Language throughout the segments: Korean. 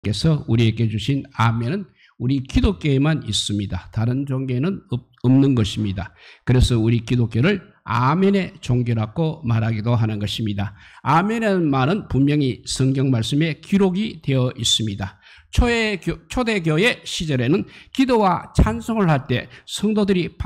께서 우리에게 주신 아멘은 우리 기독교에만 있습니다. 다른 종교에는 없는 것입니다. 그래서 우리 기독교를 아멘의 종교라고 말하기도 하는 것입니다. 아멘이라는 말은 분명히 성경 말씀에 기록이 되어 있습니다. 초대교회 시절에는 기도와 찬송을 할 때 성도들이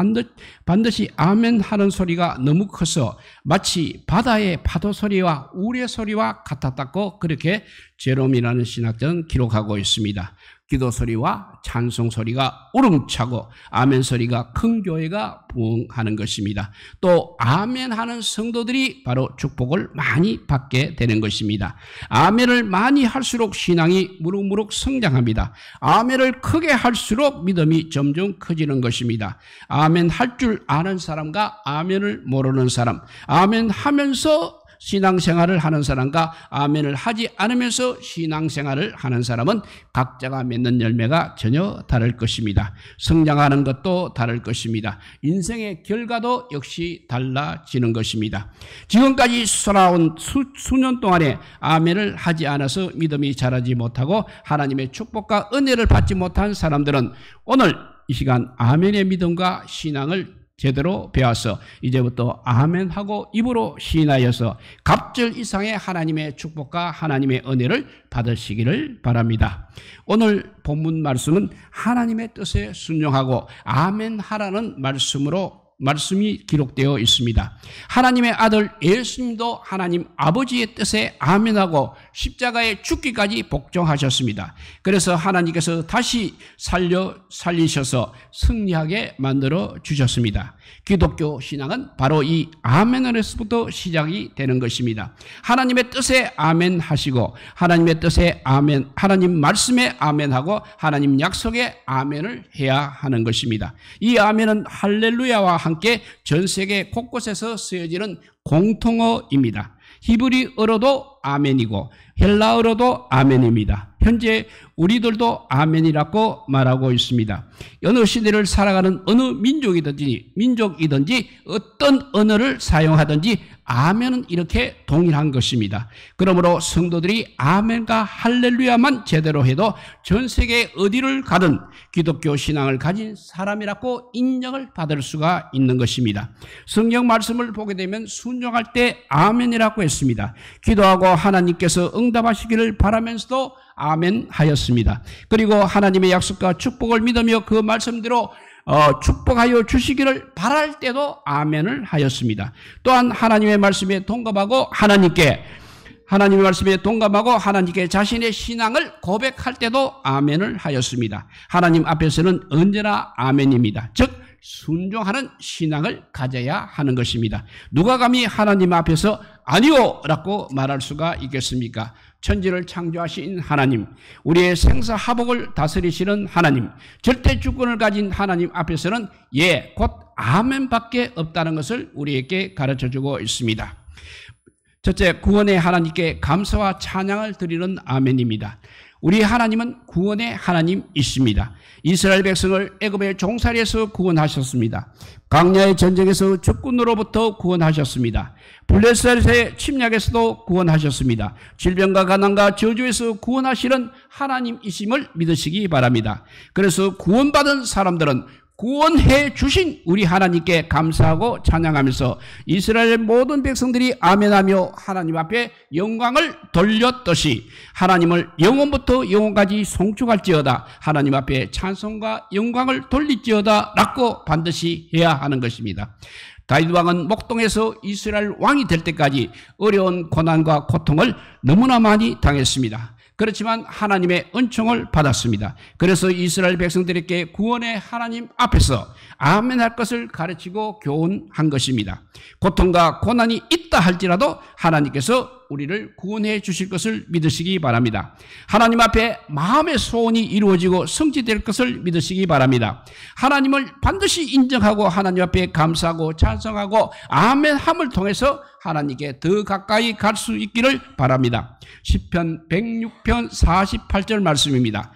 반드시 아멘 하는 소리가 너무 커서 마치 바다의 파도 소리와 우레 소리와 같았다고 그렇게 제롬이라는 신학자는 기록하고 있습니다. 기도 소리와 찬송 소리가 우렁차고 아멘 소리가 큰 교회가 부흥하는 것입니다. 또 아멘 하는 성도들이 바로 축복을 많이 받게 되는 것입니다. 아멘을 많이 할수록 신앙이 무럭무럭 성장합니다. 아멘을 크게 할수록 믿음이 점점 커지는 것입니다. 아멘 할 줄 아는 사람과 아멘을 모르는 사람, 아멘 하면서 신앙생활을 하는 사람과 아멘을 하지 않으면서 신앙생활을 하는 사람은 각자가 맺는 열매가 전혀 다를 것입니다. 성장하는 것도 다를 것입니다. 인생의 결과도 역시 달라지는 것입니다. 지금까지 살아온 수년 동안에 아멘을 하지 않아서 믿음이 자라지 못하고 하나님의 축복과 은혜를 받지 못한 사람들은 오늘 이 시간 아멘의 믿음과 신앙을 제대로 배워서 이제부터 아멘하고 입으로 시인하여서 갑절 이상의 하나님의 축복과 하나님의 은혜를 받으시기를 바랍니다. 오늘 본문 말씀은 하나님의 뜻에 순종하고 아멘하라는 말씀이 기록되어 있습니다. 하나님의 아들 예수님도 하나님 아버지의 뜻에 아멘하고 십자가에 죽기까지 복종하셨습니다. 그래서 하나님께서 다시 살리셔서 승리하게 만들어 주셨습니다. 기독교 신앙은 바로 이 아멘에서부터 시작이 되는 것입니다. 하나님의 뜻에 아멘하시고 하나님의 뜻에 아멘, 하나님 말씀에 아멘하고 하나님 약속에 아멘을 해야 하는 것입니다. 이 아멘은 할렐루야와 함께 전 세계 곳곳에서 쓰여지는 공통어입니다. 히브리어로도 아멘이고 헬라어로도 아멘입니다. 현재 우리들도 아멘이라고 말하고 있습니다. 어느 시대를 살아가는 어느 민족이든지 어떤 언어를 사용하든지 아멘은 이렇게 동일한 것입니다. 그러므로 성도들이 아멘과 할렐루야만 제대로 해도 전 세계 어디를 가든 기독교 신앙을 가진 사람이라고 인정을 받을 수가 있는 것입니다. 성경 말씀을 보게 되면 순종할 때 아멘이라고 했습니다. 기도하고 하나님께서 응답하시기를 바라면서도 아멘 하였습니다. 그리고 하나님의 약속과 축복을 믿으며 그 말씀대로 축복하여 주시기를 바랄 때도 아멘을 하였습니다. 또한 하나님의 말씀에 동감하고 하나님께 자신의 신앙을 고백할 때도 아멘을 하였습니다. 하나님 앞에서는 언제나 아멘입니다. 즉 순종하는 신앙을 가져야 하는 것입니다. 누가 감히 하나님 앞에서 아니요 라고 말할 수가 있겠습니까? 천지를 창조하신 하나님, 우리의 생사하복을 다스리시는 하나님, 절대 주권을 가진 하나님 앞에서는 곧 아멘밖에 없다는 것을 우리에게 가르쳐주고 있습니다. 첫째, 구원의 하나님께 감사와 찬양을 드리는 아멘입니다. 우리 하나님은 구원의 하나님이십니다. 이스라엘 백성을 애굽의 종살이에서 구원하셨습니다. 광야의 전쟁에서 적군으로부터 구원하셨습니다. 블레셋의 침략에서도 구원하셨습니다. 질병과 가난과 저주에서 구원하시는 하나님이심을 믿으시기 바랍니다. 그래서 구원받은 사람들은 구원해 주신 우리 하나님께 감사하고 찬양하면서 이스라엘 모든 백성들이 아멘하며 하나님 앞에 영광을 돌렸듯이 하나님을 영원부터 영원까지 송축할지어다, 하나님 앞에 찬송과 영광을 돌릴지어다 라고 반드시 해야 하는 것입니다. 다윗 왕은 목동에서 이스라엘 왕이 될 때까지 어려운 고난과 고통을 너무나 많이 당했습니다. 그렇지만 하나님의 은총을 받았습니다. 그래서 이스라엘 백성들에게 구원의 하나님 앞에서 아멘할 것을 가르치고 교훈한 것입니다. 고통과 고난이 있다 할지라도 하나님께서 우리를 구원해 주실 것을 믿으시기 바랍니다. 하나님 앞에 마음의 소원이 이루어지고 성취될 것을 믿으시기 바랍니다. 하나님을 반드시 인정하고 하나님 앞에 감사하고 찬송하고 아멘함을 통해서 하나님께 더 가까이 갈 수 있기를 바랍니다. 시편 106편 48절 말씀입니다.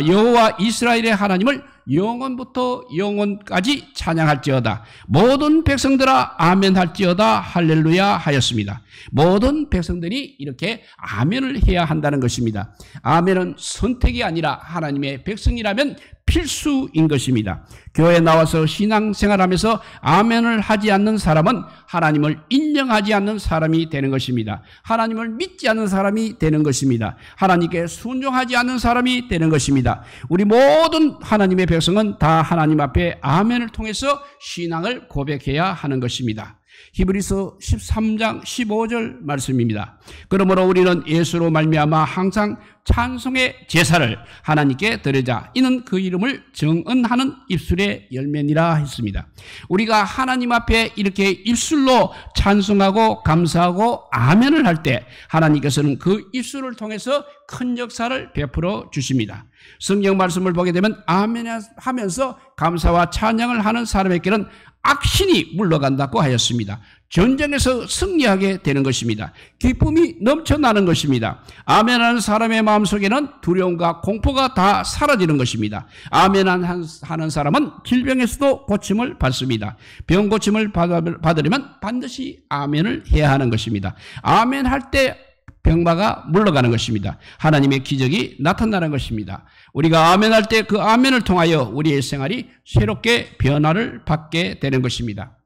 여호와 이스라엘의 하나님을 영원부터 영원까지 찬양할지어다. 모든 백성들아 아멘 할지어다. 할렐루야 하였습니다. 모든 백성들이 이렇게 아멘을 해야 한다는 것입니다. 아멘은 선택이 아니라 하나님의 백성이라면 필수인 것입니다. 교회에 나와서 신앙생활하면서 아멘을 하지 않는 사람은 하나님을 인정하지 않는 사람이 되는 것입니다. 하나님을 믿지 않는 사람이 되는 것입니다. 하나님께 순종하지 않는 사람이 되는 것입니다. 우리 모든 하나님의 백성은 다 하나님 앞에 아멘을 통해서 신앙을 고백해야 하는 것입니다. 히브리서 13장 15절 말씀입니다. 그러므로 우리는 예수로 말미암아 항상 찬송의 제사를 하나님께 드리자. 이는 그 이름을 정언하는 입술의 열매니라 했습니다. 우리가 하나님 앞에 이렇게 입술로 찬송하고 감사하고 아멘을 할 때 하나님께서는 그 입술을 통해서 큰 역사를 베풀어 주십니다. 성경 말씀을 보게 되면 아멘 하면서 감사와 찬양을 하는 사람에게는 악신이 물러간다고 하였습니다. 전쟁에서 승리하게 되는 것입니다. 기쁨이 넘쳐나는 것입니다. 아멘하는 사람의 마음속에는 두려움과 공포가 다 사라지는 것입니다. 아멘하는 사람은 질병에서도 고침을 받습니다. 병 고침을 받으려면 반드시 아멘을 해야 하는 것입니다. 아멘할 때 병마가 물러가는 것입니다. 하나님의 기적이 나타나는 것입니다. 우리가 아멘할 때 그 아멘을 통하여 우리의 생활이 새롭게 변화를 받게 되는 것입니다.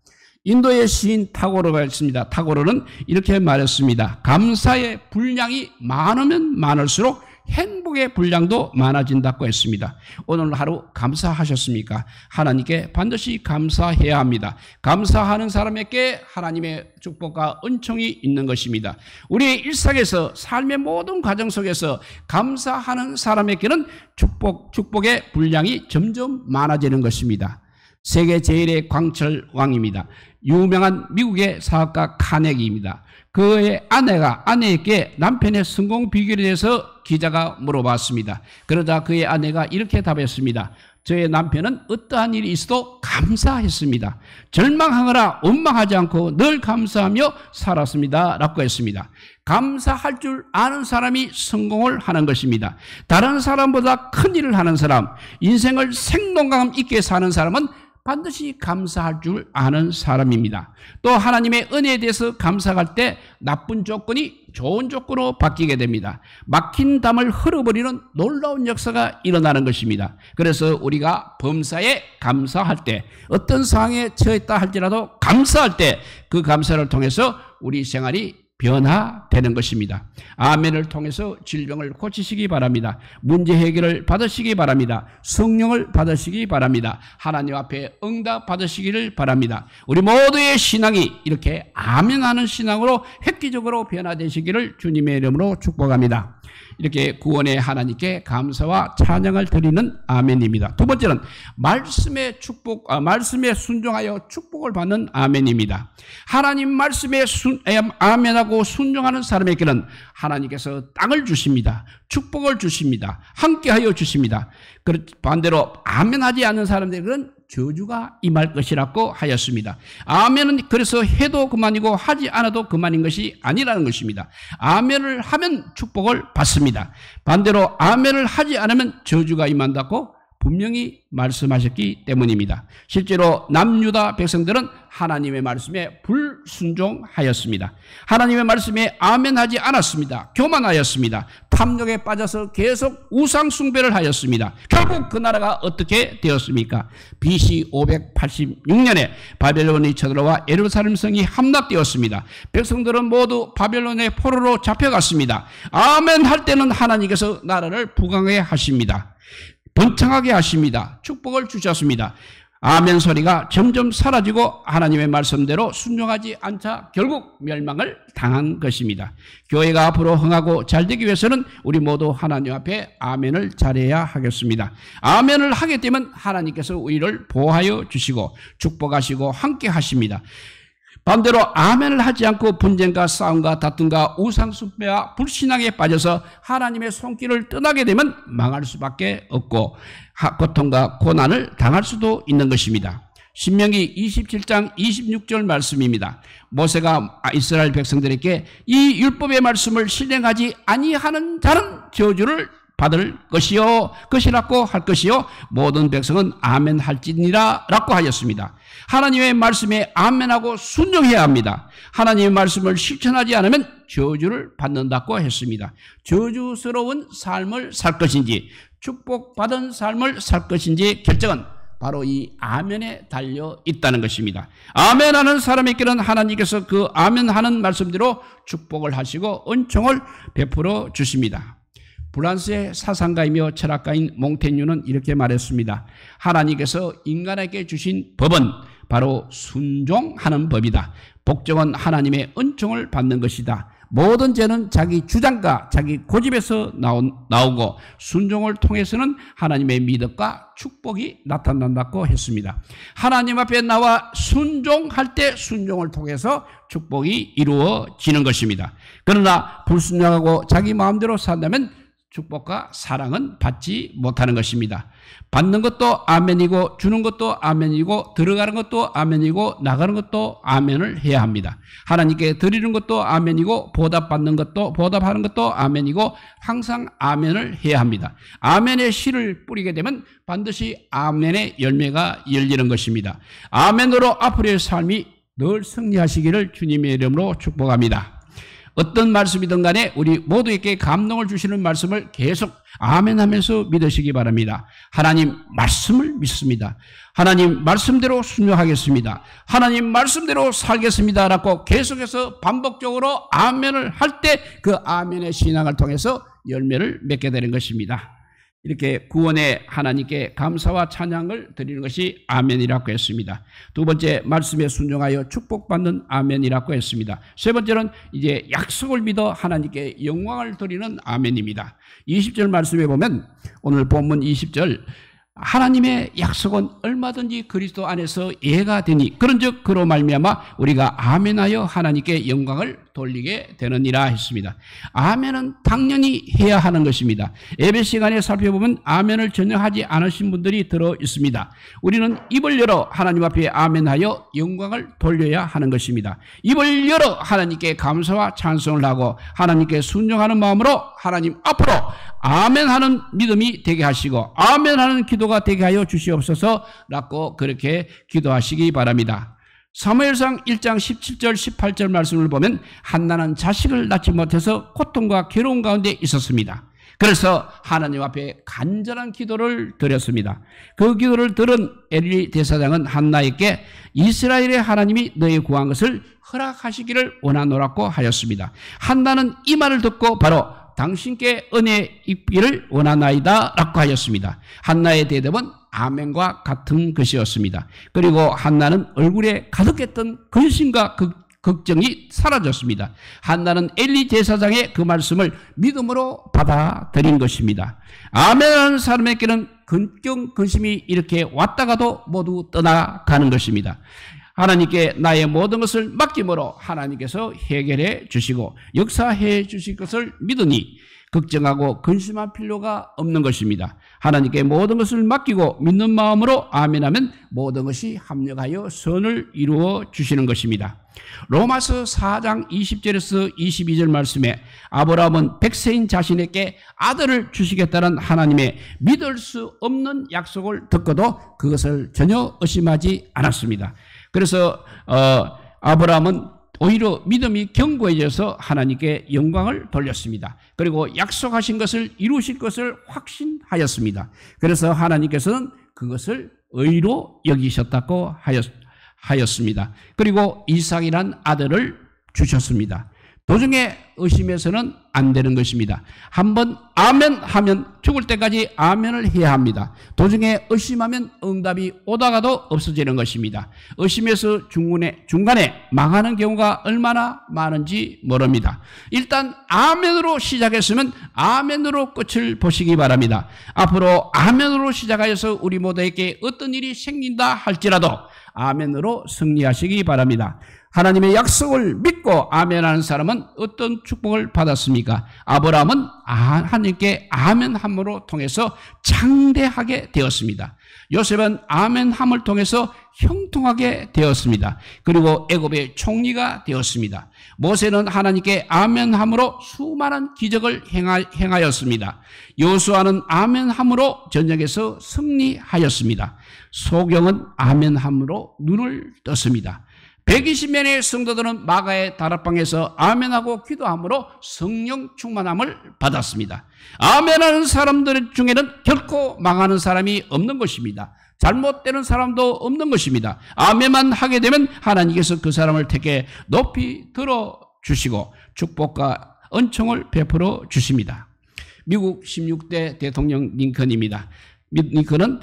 인도의 시인 타고르가 있습니다. 타고르는 이렇게 말했습니다. 감사의 분량이 많으면 많을수록 행복의 분량도 많아진다고 했습니다. 오늘 하루 감사하셨습니까? 하나님께 반드시 감사해야 합니다. 감사하는 사람에게 하나님의 축복과 은총이 있는 것입니다. 우리의 일상에서 삶의 모든 과정 속에서 감사하는 사람에게는 축복의 분량이 점점 많아지는 것입니다. 세계 제일의 광철 왕입니다. 유명한 미국의 사학가 카네기입니다. 그의 아내에게 남편의 성공 비결에 대해서 기자가 물어봤습니다. 그러자 그의 아내가 이렇게 답했습니다. 저의 남편은 어떠한 일이 있어도 감사했습니다. 절망하거나 원망하지 않고 늘 감사하며 살았습니다. 라고 했습니다. 감사할 줄 아는 사람이 성공을 하는 것입니다. 다른 사람보다 큰 일을 하는 사람, 인생을 생동감 있게 사는 사람은 반드시 감사할 줄 아는 사람입니다. 또 하나님의 은혜에 대해서 감사할 때 나쁜 조건이 좋은 조건으로 바뀌게 됩니다. 막힌 담을 흘러버리는 놀라운 역사가 일어나는 것입니다. 그래서 우리가 범사에 감사할 때, 어떤 상황에 처했다 할지라도 감사할 때 그 감사를 통해서 우리 생활이 변화되는 것입니다. 아멘을 통해서 질병을 고치시기 바랍니다. 문제 해결을 받으시기 바랍니다. 성령을 받으시기 바랍니다. 하나님 앞에 응답 받으시기를 바랍니다. 우리 모두의 신앙이 이렇게 아멘하는 신앙으로 획기적으로 변화되시기를 주님의 이름으로 축복합니다. 이렇게 구원의 하나님께 감사와 찬양을 드리는 아멘입니다. 두 번째는 말씀에 순종하여 축복을 받는 아멘입니다. 하나님 말씀에 아멘하고 순종하는 사람에게는 하나님께서 땅을 주십니다. 축복을 주십니다. 함께하여 주십니다. 반대로 아멘하지 않는 사람들은 저주가 임할 것이라고 하였습니다. 아멘은 그래서 해도 그만이고 하지 않아도 그만인 것이 아니라는 것입니다. 아멘을 하면 축복을 받습니다. 반대로 아멘을 하지 않으면 저주가 임한다고 분명히 말씀하셨기 때문입니다. 실제로 남유다 백성들은 하나님의 말씀에 불순종하였습니다. 하나님의 말씀에 아멘하지 않았습니다. 교만하였습니다. 탐욕에 빠져서 계속 우상 숭배를 하였습니다. 결국 그 나라가 어떻게 되었습니까? BC 586년에 바벨론이 쳐들어와 예루살렘 성이 함락되었습니다. 백성들은 모두 바벨론의 포로로 잡혀갔습니다. 아멘 할 때는 하나님께서 나라를 부강하게 하십니다. 번창하게 하십니다. 축복을 주셨습니다. 아멘 소리가 점점 사라지고 하나님의 말씀대로 순종하지 않자 결국 멸망을 당한 것입니다. 교회가 앞으로 흥하고 잘되기 위해서는 우리 모두 하나님 앞에 아멘을 잘해야 하겠습니다. 아멘을 하게 되면 하나님께서 우리를 보호하여 주시고 축복하시고 함께 하십니다. 반대로 아멘을 하지 않고 분쟁과 싸움과 다툼과 우상숭배와 불신앙에 빠져서 하나님의 손길을 떠나게 되면 망할 수밖에 없고 고통과 고난을 당할 수도 있는 것입니다. 신명기 27장 26절 말씀입니다. 모세가 이스라엘 백성들에게 이 율법의 말씀을 실행하지 아니하는 자는 저주를 받을 것이라고 할 것이요 모든 백성은 아멘 할지니라 라고 하였습니다. 하나님의 말씀에 아멘하고 순종해야 합니다. 하나님의 말씀을 실천하지 않으면 저주를 받는다고 했습니다. 저주스러운 삶을 살 것인지 축복받은 삶을 살 것인지 결정은 바로 이 아멘에 달려 있다는 것입니다. 아멘하는 사람에게는 하나님께서 그 아멘하는 말씀대로 축복을 하시고 은총을 베풀어 주십니다. 프랑스의 사상가이며 철학가인 몽테뉴는 이렇게 말했습니다. 하나님께서 인간에게 주신 법은 바로 순종하는 법이다. 복종은 하나님의 은총을 받는 것이다. 모든 죄는 자기 주장과 자기 고집에서 나오고 순종을 통해서는 하나님의 믿음과 축복이 나타난다고 했습니다. 하나님 앞에 나와 순종할 때 순종을 통해서 축복이 이루어지는 것입니다. 그러나 불순종하고 자기 마음대로 산다면 축복과 사랑은 받지 못하는 것입니다. 받는 것도 아멘이고 주는 것도 아멘이고 들어가는 것도 아멘이고 나가는 것도 아멘을 해야 합니다. 하나님께 드리는 것도 아멘이고 보답하는 것도 아멘이고 항상 아멘을 해야 합니다. 아멘의 씨를 뿌리게 되면 반드시 아멘의 열매가 열리는 것입니다. 아멘으로 앞으로의 삶이 늘 승리하시기를 주님의 이름으로 축복합니다. 어떤 말씀이든 간에 우리 모두에게 감동을 주시는 말씀을 계속 아멘하면서 믿으시기 바랍니다. 하나님 말씀을 믿습니다. 하나님 말씀대로 순종하겠습니다. 하나님 말씀대로 살겠습니다 라고 계속해서 반복적으로 아멘을 할 때 그 아멘의 신앙을 통해서 열매를 맺게 되는 것입니다. 이렇게 구원의 하나님께 감사와 찬양을 드리는 것이 아멘이라고 했습니다. 두 번째, 말씀에 순종하여 축복받는 아멘이라고 했습니다. 세 번째는 이제 약속을 믿어 하나님께 영광을 드리는 아멘입니다. 20절 말씀에 보면 오늘 본문 20절 하나님의 약속은 얼마든지 그리스도 안에서 예가 되니 그런즉 그로 말미암아 우리가 아멘하여 하나님께 영광을 돌리게 되느니라 했습니다. 아멘은 당연히 해야 하는 것입니다. 예배 시간에 살펴보면 아멘을 전혀 하지 않으신 분들이 들어 있습니다. 우리는 입을 열어 하나님 앞에 아멘하여 영광을 돌려야 하는 것입니다. 입을 열어 하나님께 감사와 찬송을 하고 하나님께 순종하는 마음으로 하나님 앞으로 아멘하는 믿음이 되게 하시고 아멘하는 기도가 되게 하여 주시옵소서라고 그렇게 기도하시기 바랍니다. 사무엘상 1장 17절 18절 말씀을 보면 한나는 자식을 낳지 못해서 고통과 괴로움 가운데 있었습니다. 그래서 하나님 앞에 간절한 기도를 드렸습니다. 그 기도를 들은 엘리 대사장은 한나에게 이스라엘의 하나님이 너의 구한 것을 허락하시기를 원하노라고 하였습니다. 한나는 이 말을 듣고 바로 당신께 은혜 입기를 원하나이다 라고 하였습니다. 한나의 대답은 아멘과 같은 것이었습니다. 그리고 한나는 얼굴에 가득했던 근심과 걱정이 사라졌습니다. 한나는 엘리 제사장의 그 말씀을 믿음으로 받아들인 것입니다. 아멘하는 사람에게는 근경 근심이 이렇게 왔다가도 모두 떠나가는 것입니다. 하나님께 나의 모든 것을 맡김으로 하나님께서 해결해 주시고 역사해 주실 것을 믿으니 걱정하고 근심할 필요가 없는 것입니다. 하나님께 모든 것을 맡기고 믿는 마음으로 아멘하면 모든 것이 합력하여 선을 이루어 주시는 것입니다. 로마서 4장 20절에서 22절 말씀에 아브라함은 백세인 자신에게 아들을 주시겠다는 하나님의 믿을 수 없는 약속을 듣고도 그것을 전혀 의심하지 않았습니다. 그래서 아브라함은 오히려 믿음이 견고해져서 하나님께 영광을 돌렸습니다. 그리고 약속하신 것을 이루실 것을 확신하였습니다. 그래서 하나님께서는 그것을 의로 여기셨다고 하였습니다. 그리고 이삭이란 아들을 주셨습니다. 도중에 의심해서는 안 되는 것입니다. 한번 아멘하면 죽을 때까지 아멘을 해야 합니다. 도중에 의심하면 응답이 오다가도 없어지는 것입니다. 의심해서 중간에 망하는 경우가 얼마나 많은지 모릅니다. 일단 아멘으로 시작했으면 아멘으로 끝을 보시기 바랍니다. 앞으로 아멘으로 시작하여서 우리 모두에게 어떤 일이 생긴다 할지라도 아멘으로 승리하시기 바랍니다. 하나님의 약속을 믿고 아멘하는 사람은 어떤 축복을 받았습니까? 아브라함은 하나님께 아멘함으로 통해서 장대하게 되었습니다. 요셉은 아멘함을 통해서 형통하게 되었습니다. 그리고 애굽의 총리가 되었습니다. 모세는 하나님께 아멘함으로 수많은 기적을 행하였습니다. 여호수아는 아멘함으로 전쟁에서 승리하였습니다. 소경은 아멘함으로 눈을 떴습니다. 120명의 성도들은 마가의 다락방에서 아멘하고 기도함으로 성령 충만함을 받았습니다. 아멘하는 사람들 중에는 결코 망하는 사람이 없는 것입니다. 잘못되는 사람도 없는 것입니다. 아멘만 하게 되면 하나님께서 그 사람을 택해 높이 들어주시고 축복과 은총을 베풀어 주십니다. 미국 16대 대통령 링컨입니다. 링컨은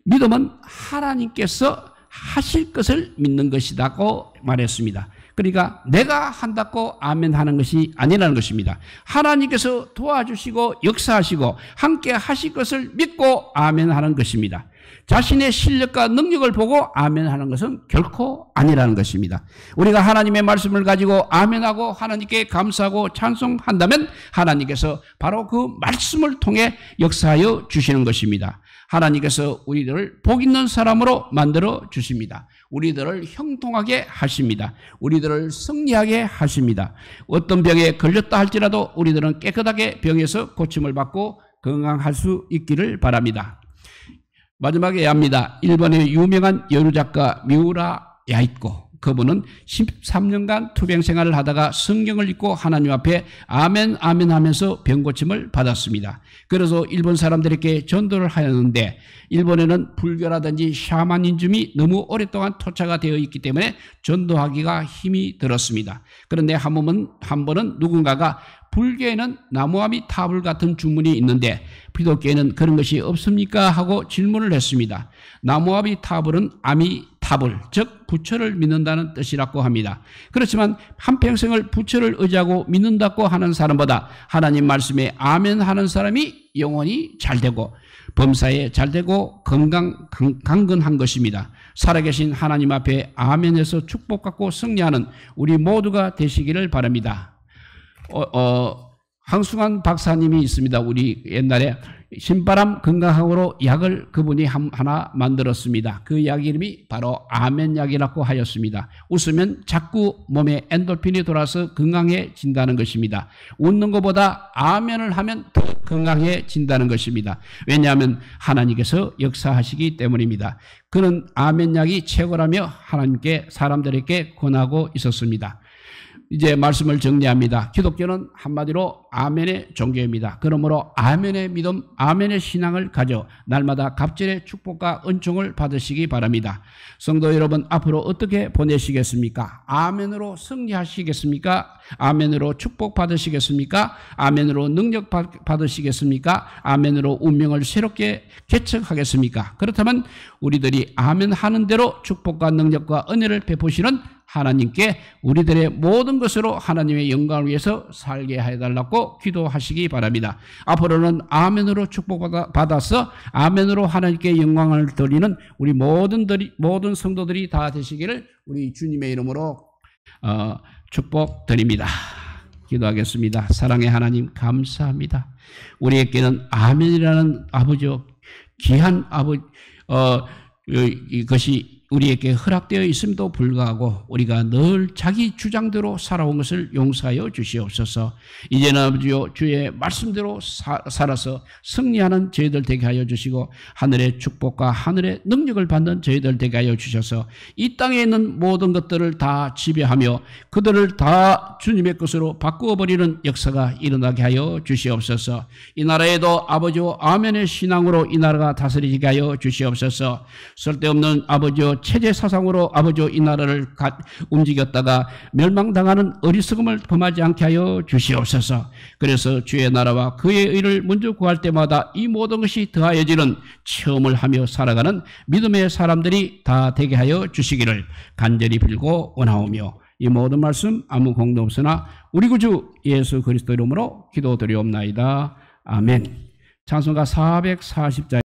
믿음은 하나님께서 하실 것을 믿는 것이라고 말했습니다. 그러니까 내가 한다고 아멘하는 것이 아니라는 것입니다. 하나님께서 도와주시고 역사하시고 함께 하실 것을 믿고 아멘하는 것입니다. 자신의 실력과 능력을 보고 아멘하는 것은 결코 아니라는 것입니다. 우리가 하나님의 말씀을 가지고 아멘하고 하나님께 감사하고 찬송한다면 하나님께서 바로 그 말씀을 통해 역사하여 주시는 것입니다. 하나님께서 우리들을 복 있는 사람으로 만들어 주십니다. 우리들을 형통하게 하십니다. 우리들을 승리하게 하십니다. 어떤 병에 걸렸다 할지라도 우리들은 깨끗하게 병에서 고침을 받고 건강할 수 있기를 바랍니다. 마지막에 합니다. 일본의 유명한 여류작가 미우라 야이코, 그분은 13년간 투병 생활을 하다가 성경을 읽고 하나님 앞에 아멘 아멘 하면서 병고침을 받았습니다. 그래서 일본 사람들에게 전도를 하였는데 일본에는 불교라든지 샤머니즘이 너무 오랫동안 토착가 되어 있기 때문에 전도하기가 힘이 들었습니다. 그런데 한 번은 누군가가 불교에는 나무아미 타불 같은 주문이 있는데 기독교에는 그런 것이 없습니까? 하고 질문을 했습니다. 나무아미 타불은 아미타불, 즉 부처를 믿는다는 뜻이라고 합니다. 그렇지만 한평생을 부처를 의지하고 믿는다고 하는 사람보다 하나님 말씀에 아멘 하는 사람이 영혼이 잘되고 범사에 잘되고 강건한 것입니다. 살아계신 하나님 앞에 아멘해서 축복받고 승리하는 우리 모두가 되시기를 바랍니다. 황승환 박사님이 있습니다. 우리 옛날에 신바람 건강학으로 약을 그분이 하나 만들었습니다. 그 약 이름이 바로 아멘약이라고 하였습니다. 웃으면 자꾸 몸에 엔돌핀이 돌아서 건강해진다는 것입니다. 웃는 것보다 아멘을 하면 더 건강해진다는 것입니다. 왜냐하면 하나님께서 역사하시기 때문입니다. 그는 아멘약이 최고라며 하나님께 사람들에게 권하고 있었습니다. 이제 말씀을 정리합니다. 기독교는 한마디로 아멘의 종교입니다. 그러므로 아멘의 믿음, 아멘의 신앙을 가져 날마다 갑절의 축복과 은총을 받으시기 바랍니다. 성도 여러분, 앞으로 어떻게 보내시겠습니까? 아멘으로 승리하시겠습니까? 아멘으로 축복 받으시겠습니까? 아멘으로 능력 받으시겠습니까? 아멘으로 운명을 새롭게 개척하겠습니까? 그렇다면 우리들이 아멘 하는 대로 축복과 능력과 은혜를 베푸시는 하나님께 우리들의 모든 것으로 하나님의 영광을 위해서 살게 해달라고 기도하시기 바랍니다. 앞으로는 아멘으로 축복받아서 아멘으로 하나님께 영광을 돌리는 우리 모든 성도들이 다 되시기를 우리 주님의 이름으로 축복드립니다. 기도하겠습니다. 사랑의 하나님 감사합니다. 우리에게는 아멘이라는 아버지요 귀한 아버지 이것이 우리에게 허락되어 있음에도 불구하고 우리가 늘 자기 주장대로 살아온 것을 용서하여 주시옵소서. 이제는 아버지요 주의 말씀대로 살아서 승리하는 저희들 되게 하여 주시고 하늘의 축복과 하늘의 능력을 받는 저희들 되게 하여 주셔서 이 땅에 있는 모든 것들을 다 지배하며 그들을 다 주님의 것으로 바꾸어버리는 역사가 일어나게 하여 주시옵소서. 이 나라에도 아버지요 아멘의 신앙으로 이 나라가 다스리게 하여 주시옵소서. 쓸데없는 아버지요 체제 사상으로 아버지요 이 나라를 움직였다가 멸망당하는 어리석음을 범하지 않게 하여 주시옵소서. 그래서 주의 나라와 그의 의를 먼저 구할 때마다 이 모든 것이 더하여지는 체험을 하며 살아가는 믿음의 사람들이 다 되게 하여 주시기를 간절히 빌고 원하오며 이 모든 말씀 아무 공도 없으나 우리 구주 예수 그리스도 이름으로 기도드리옵나이다. 아멘. 찬송가 440자